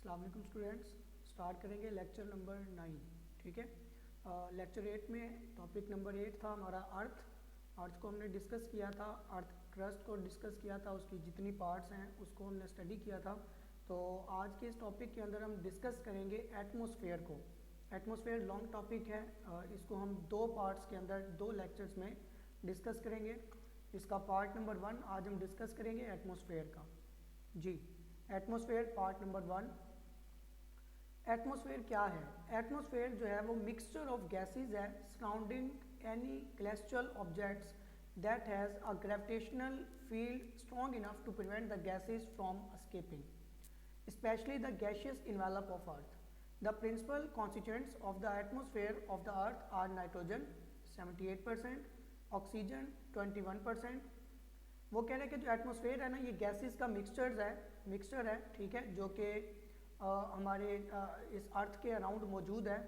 अस्सलाम वालेकुम students. Start करेंगे लेक्चर नंबर 9। ठीक है, लेक्चर 8 में टॉपिक नंबर 8 था हमारा अर्थ को हमने डिस्कस किया था, अर्थ क्रस्ट को डिस्कस किया था, उसकी जितनी पार्ट्स हैं उसको हमने स्टडी किया था। तो आज के इस टॉपिक के अंदर हम डिस्कस करेंगे एटमॉस्फेयर को। एटमॉस्फेयर लॉन्ग टॉपिक है, इसको हम दो पार्ट्स के अंदर दो लेक्चर्स में डिस्कस करेंगे। इसका पार्ट नंबर 1 आज हम डिस्कस करेंगे एटमॉस्फेयर का। जी, एटमॉस्फेयर पार्ट नंबर 1। एटमॉस्फेयर क्या है? एटमॉस्फेयर जो है वो मिक्सचर ऑफ गैसेस है surrounding any celestial objects that has a gravitational field strong enough to prevent the gases from escaping, especially the gaseous envelope of Earth. The principal constituents of the atmosphere of the Earth are nitrogen 78%, oxygen 21%. वो कह रहे हैं कि जो atmosphere है ना, ये gases का मिक्सचर है, ठीक है, जो कि हमारे इस अर्थ के अराउंड मौजूद है।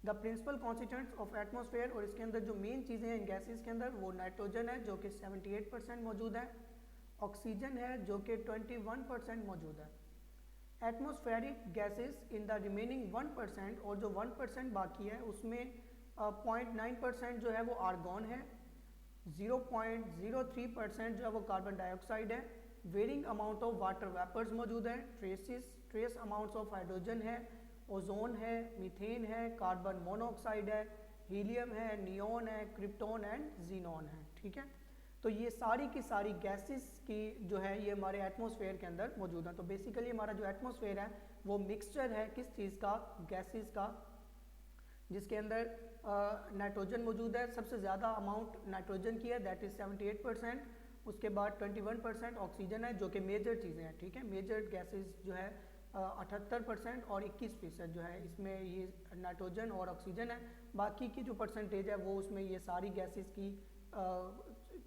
The principal constituents of atmosphere, और इसके अंदर जो मेन चीज़ें हैं इन गैसेस के अंदर, वो नाइट्रोजन है जो कि 78% मौजूद है, ऑक्सीजन है जो कि 21% मौजूद है। Atmospheric gases in the remaining 1%, और जो 1% बाकी है उसमें 0.9% जो है वो आर्गॉन है, 0.03% जो है वो कार्बन डाइऑक्साइड है, varying amount of water vapours मौजूद है, ट्रेस अमाउंट्स ऑफ हाइड्रोजन है, ओजोन है, मीथेन है, कार्बन मोनोऑक्साइड है, हीलियम है, नियोन है, क्रिप्टॉन एंड जीनॉन है। ठीक है, तो ये सारी की सारी गैसेस की जो है ये हमारे एटमॉस्फेयर के अंदर मौजूद है। तो बेसिकली हमारा जो एटमॉस्फेयर है वो मिक्सचर है किस चीज़ का? गैसेस का, जिसके अंदर नाइट्रोजन मौजूद है। सबसे ज़्यादा अमाउंट नाइट्रोजन की है, दैट इज़ 78%। उसके बाद 21% ऑक्सीजन है, जो कि मेजर चीज़ें हैं। ठीक है, मेजर गैसेस जो है 78% और 21% जो है इसमें ये नाइट्रोजन और ऑक्सीजन है। बाकी की जो परसेंटेज है वो उसमें ये सारी गैसेस की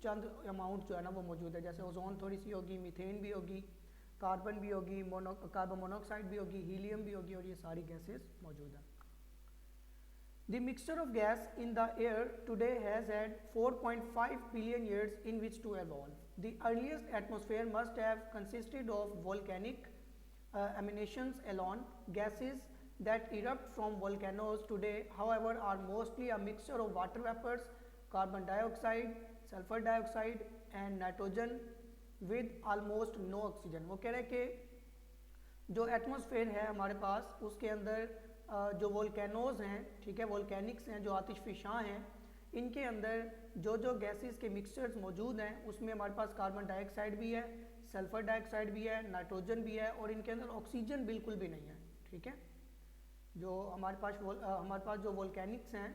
चंद अमाउंट जो है ना वो मौजूद है। जैसे ओजोन थोड़ी सी होगी, मीथेन भी होगी, कार्बन भी होगी, कार्बन मोनोऑक्साइड भी होगी, हीलियम भी होगी, और ये सारी गैसेस मौजूद हैं। The mixture of gas in the air today has had 4.5 billion years in which to evolve. The earliest atmosphere must have consisted of volcanic emanations alone. Gases that erupt from volcanoes today, however, are mostly a mixture of water vapors, carbon dioxide, sulfur dioxide and nitrogen with almost no oxygen. वो कह रहे हैं कि जो atmosphere है हमारे पास उसके अंदर जो वोल्केनोज हैं, ठीक है, वोल्केनिक्स हैं, जो आतिशफशां हैं, इनके अंदर जो गैसेस के मिक्सचर्स मौजूद हैं उसमें हमारे पास कार्बन डाइऑक्साइड भी है, सल्फर डाइऑक्साइड भी है, नाइट्रोजन भी है, और इनके अंदर ऑक्सीजन बिल्कुल भी नहीं है। ठीक है, जो हमारे पास जो वोल्केनिक्स हैं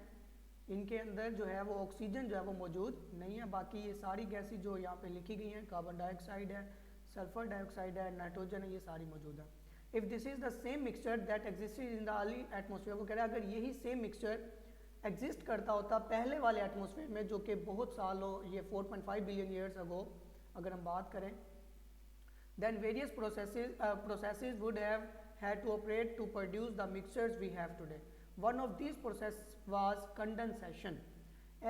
इनके अंदर जो है वो ऑक्सीजन जो है वो मौजूद नहीं है। बाकी ये सारी गैसेस जो यहाँ पे लिखी गई हैं, कार्बन डाइऑक्साइड है, सल्फर डाइऑक्साइड है, नाइट्रोजन है, ये सारी मौजूद है। If this is the same mixture that existed in the early atmosphere, वो कह रहा है अगर यही सेम मिक्सचर एग्जिस्ट करता होता पहले वाले एटमॉस्फेयर में, जो कि बहुत सालों, ये 4.5 बिलियन ईयर्स अगो अगर हम बात करें, then various processes would have had to operate to produce the mixtures we have today. One of these processes was condensation.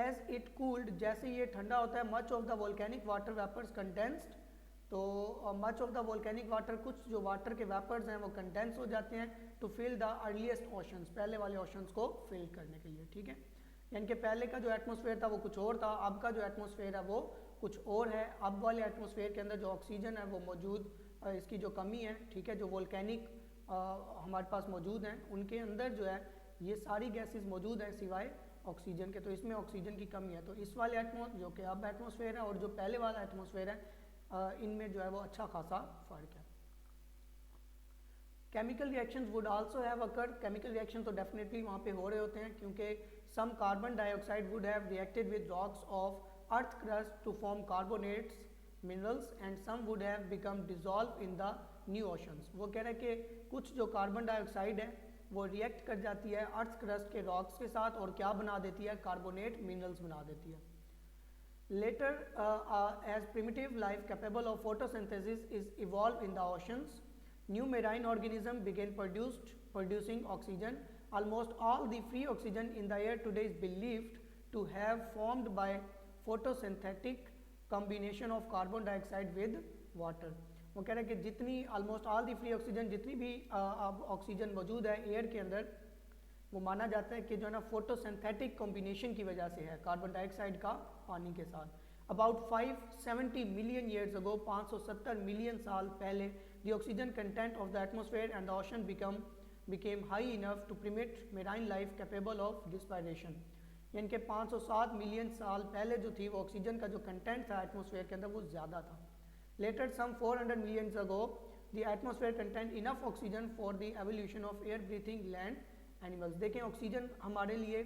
As it cooled, जैसे ये ठंडा होता है, much of the volcanic water vapors condensed, तो much of the volcanic water, कुछ जो water के vapours हैं वो कंडेंस हो जाते हैं to fill the earliest oceans, पहले वाले ओशंस को फिल करने के लिए। ठीक है, यानी कि पहले का जो एटमॉस्फेयर था वो कुछ और था, अब का जो एटमॉस्फेयर है वो कुछ और है। अब वाले एटमॉस्फेयर के अंदर जो ऑक्सीजन है वो मौजूद, इसकी जो कमी है, ठीक है, जो वोल्केनिक हमारे पास मौजूद हैं उनके अंदर जो है ये सारी गैसेस मौजूद हैं सिवाय ऑक्सीजन के, तो इसमें ऑक्सीजन की कमी है। तो इस वाले जो कि अब एटमॉस्फेयर है और जो पहले वाला एटमॉस्फेयर है इनमें जो है वो अच्छा खासा फ़र्क है। Chemical reactions would also have occurred, chemical reaction तो डेफिनेटली वहाँ पे हो रहे होते हैं, क्योंकि some carbon dioxide would have reacted with rocks of earth crust to form carbonates minerals and some would have become dissolve in the new oceans. वो कह रहे हैं कि कुछ जो कार्बन डाइऑक्साइड है वो रिएक्ट कर जाती है अर्थ क्रस्ट के रॉक्स के साथ और क्या बना देती है? कार्बोनेट मिनरल्स बना देती है। Later, as primitive life capable of photosynthesis is evolved in the oceans, new marine organisms began producing oxygen. Almost all the free oxygen in the air today is believed to have formed by photosynthetic combination of carbon dioxide with water. वो कह रहा है कि जितनी almost all the free oxygen, जितनी भी अब oxygen मौजूद है एयर के अंदर, वो माना जाता है कि जो है ना फोटोसिंथेटिक कॉम्बिनेशन की वजह से है कार्बन डाइऑक्साइड का पानी के साथ। About 570 million years ago, 570 million साल पहले, the oxygen content of the atmosphere and the ocean became high enough to permit marine life capable of respiration। यानी कि 507 मिलियन साल पहले जो थी वो ऑक्सीजन का जो कंटेंट था एटमॉस्फेयर के अंदर वो ज़्यादा था। Later some 400 million ago the atmosphere content enough oxygen for the evolution of air breathing land animals. देखें ऑक्सीजन हमारे लिए,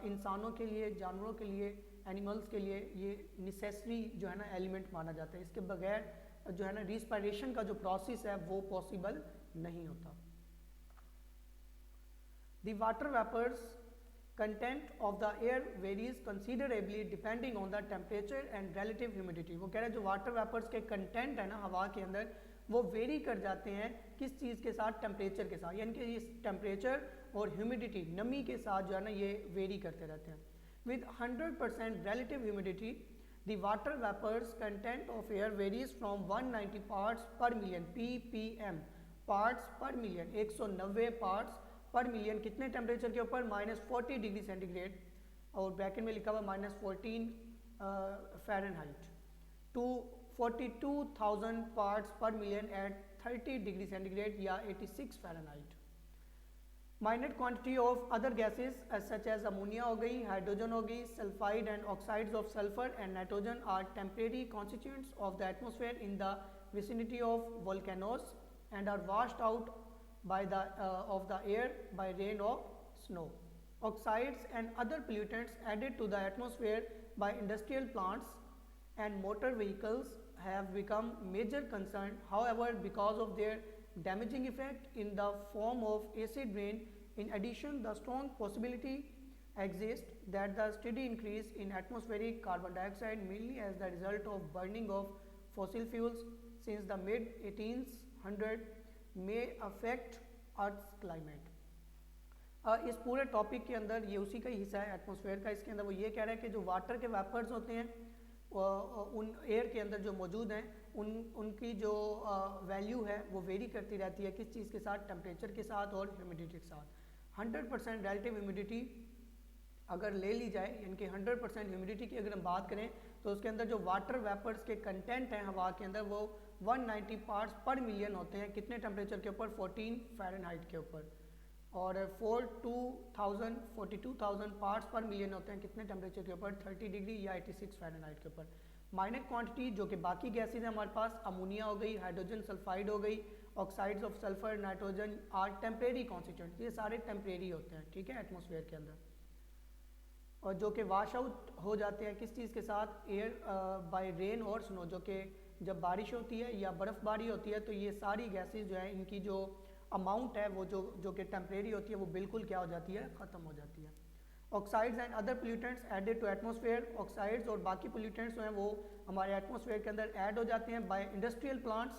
इंसानों के लिए, जानवरों के लिए, एनिमल्स के लिए ये नेसेसरी जो है ना एलिमेंट माना जाता है। इसके बगैर जो है ना रिस्पायरेशन का जो प्रोसेस है वो पॉसिबल नहीं होता। The water vapors content of the air varies considerably depending on the temperature and relative humidity। वो कह रहे हैं जो वाटर वेपर्स के कंटेंट है ना हवा के अंदर वो वेरी कर जाते हैं किस चीज़ के साथ, टेम्परेचर के साथ, यानी कि इस टेम्परेचर और ह्यूमिडिटी, नमी के साथ जो है ना ये वेरी करते रहते हैं। With 100% relative humidity, the water vapors content of air varies from 190 parts per million ppm, parts per million, 190 parts पर मिलियन कितने टेम्परेचर के ऊपर, -40 डिग्री सेंटीग्रेड, और ब्रैकेट में लिखा हुआ -14 Fahrenheit, to 42,000 parts per million at 30 degree centigrade या 86 Fahrenheit. Minor quantity of other gases such as ammonia हो गई, हाइड्रोजन हो गई, sulphide and oxides of sulphur and nitrogen are temporary constituents of the atmosphere in the vicinity of volcanoes and are washed out by the of the air by rain or snow। Oxides and other pollutants added to the atmosphere by industrial plants and motor vehicles have become major concern, however, because of their damaging effect in the form of acid rain. In addition, the strong possibility exists that the steady increase in atmospheric carbon dioxide, mainly as the result of burning of fossil fuels since the mid 1800s, may affect Earth's climate. इस पूरे topic के अंदर ये उसी का ही हिस्सा है atmosphere का। इसके अंदर वो ये कह रहा है कि जो वाटर के वेपर्स होते हैं उन एयर के अंदर जो मौजूद हैं उनकी जो वैल्यू है वो वेरी करती रहती है किस चीज़ के साथ, टेम्परेचर के साथ और ह्यूमिडिटी के साथ। 100% रिलेटिव ह्यूमिडिटी अगर ले ली जाए, यानी कि 100% ह्यूमिडिटी की अगर हम बात करें तो उसके अंदर जो वाटर वेपर्स के कंटेंट हैं हवा के अंदर वो 190 पार्ट्स पर मिलियन होते हैं कितने टेम्परेचर के ऊपर, 14 फ़ारेनहाइट के ऊपर, और 42,000 पार्ट्स पर मिलियन होते हैं कितने टेम्परेचर के ऊपर, 30 डिग्री या 86 फ़ारेनहाइट के ऊपर। माइनर क्वांटिटी जो कि बाकी गैसेज हैं हमारे पास, अमोनिया हो गई, हाइड्रोजन सल्फाइड हो गई, oxides of sulphur, nitrogen are temporary constituents, ये सारे टेम्परेरी होते हैं, ठीक है, एटमॉस्फेयर के अंदर, और जो कि वाश आउट हो जाते हैं किस चीज़ के साथ, एयर बाय रेन और स्नो, जो कि जब बारिश होती है या बर्फ़बारी होती है तो ये सारी गैसेस जो है इनकी जो अमाउंट है वो जो कि टेम्परेरी होती है वो बिल्कुल क्या हो जाती है, ख़त्म हो जाती है। Oxides and other pollutants added to atmosphere, oxides और बाकी पोल्यूटेंट्स जो हैं वो हमारे एटमॉस्फेयर के अंदर ऐड हो जाते हैं बाय इंडस्ट्रियल प्लांट्स,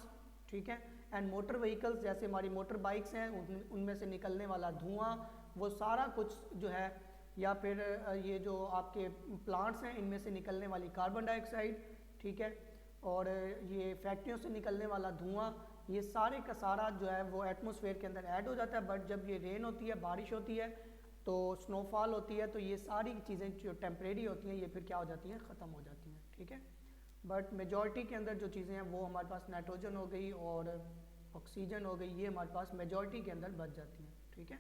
ठीक है, एंड मोटर व्हीकल्स, जैसे हमारी मोटर बाइक्स हैं उनमें से निकलने वाला धुआं, वो सारा कुछ जो है, या फिर ये जो आपके प्लांट्स हैं इनमें से निकलने वाली कार्बन डाइऑक्साइड, ठीक है, और ये फैक्ट्रियों से निकलने वाला धुआं, ये सारे का सारा जो है वो एटमॉस्फेयर के अंदर ऐड हो जाता है। बट जब ये रेन होती है, बारिश होती है, तो स्नोफॉल होती है, तो ये सारी चीज़ें जो टेम्परेरी होती हैं ये फिर क्या हो जाती हैं, ख़त्म हो जाती हैं, ठीक है। बट मेजॉरिटी के अंदर जो चीज़ें हैं वो हमारे पास नाइट्रोजन हो गई और ऑक्सीजन हो गई, ये हमारे पास मेजॉरिटी के अंदर बच जाती हैं, ठीक है।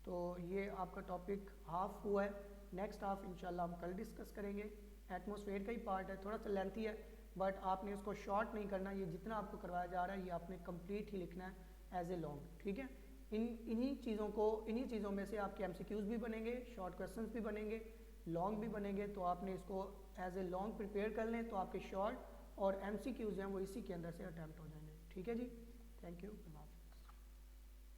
तो ये आपका टॉपिक हाफ हुआ है, नेक्स्ट हाफ इंशाल्लाह हम कल डिस्कस करेंगे। एटमॉस्फेयर का ही पार्ट है, थोड़ा सा लेंथी है, बट आपने इसको शॉर्ट नहीं करना, ये जितना आपको करवाया जा रहा है ये आपने कंप्लीट ही लिखना है एज ए लॉन्ग, ठीक है। इन्हीं चीज़ों में से आपके MCQs भी बनेंगे, शॉर्ट क्वेश्चंस भी बनेंगे, लॉन्ग भी बनेंगे, तो आपने इसको एज ए लॉन्ग प्रिपेयर कर लें तो आपके शॉर्ट और MCQs हैं वो इसी के अंदर से अटैम्प्ट हो जाएंगे, ठीक है जी। Thank you.